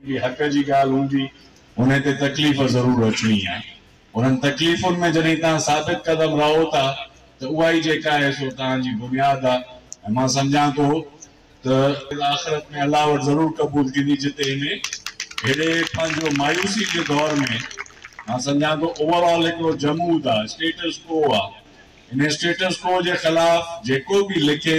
भी हक़ जी ॻाल्हि हूंदी उन ते तकलीफ़ ज़रूर अचणी आहे। उन्हनि तकलीफ़ुनि में जॾहिं तव्हां साबित कदम रहो था त उहा ई जेका आहे सो तव्हांजी बुनियाद आहे। ऐं मां सम्झां थो त आख़िरत में अलाह वटि ज़रूर क़बूल थींदी, जिते हिन हेॾे पंहिंजो मायूसी जे दौर में मां सम्झां थो ओवरऑल हिकिड़ो जमूद आहे, स्टेटस को आहे। इन स्टेटस को जे ख़िलाफ़ जेको बि लिखे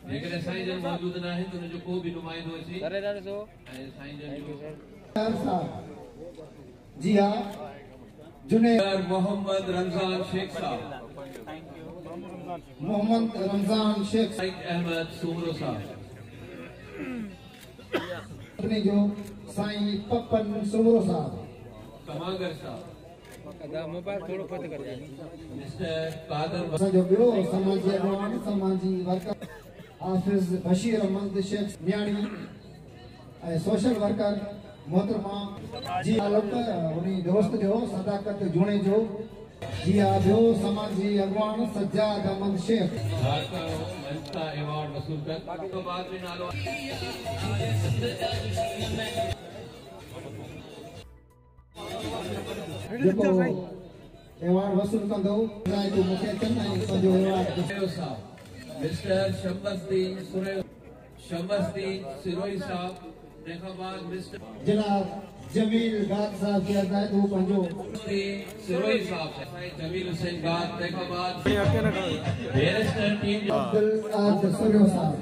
लेकिन साईं जन मौजूद ना है तो जो को भी नुमाइंदो अची करे दादा सो साईं जन जो जी हां जुनेर मोहम्मद रमजान शेख साहब, मोहम्मद रमजान शेख साईं अहमद सुमरो साहब, अपने जो साईं पप्पन सुमरो साहब, कमागर साहब, मोबाइल थोड़ो बंद कर दे मिस्टर कादर जो बियो समाजी अगवान समाजी वर्कर हाफिज बशीर अहमद शेख मियाणी सोशल वर्कर मोहतरमा जी आलोक उनी दोस्त जो सदाकत जुणे जो जी आ जो समाजी अगवान सज्जाद अहमद शेख ढाका मनता अवार्ड वसूल कर तो बाद में नालो देखो अवार्ड वसूल कंदो राय तो मुखे चन्नई पंजो अवार्ड साहब, मिस्टर शमसदीन सिरोही साहब, नेखाबाद मिस्टर जनाब जमील गाद साहब की हदायत वो पंजो सिरोही साहब, जमील हुसैन गाद, नेखाबाद बैरिस्टर टीम अब्दुल आद सरियो साहब।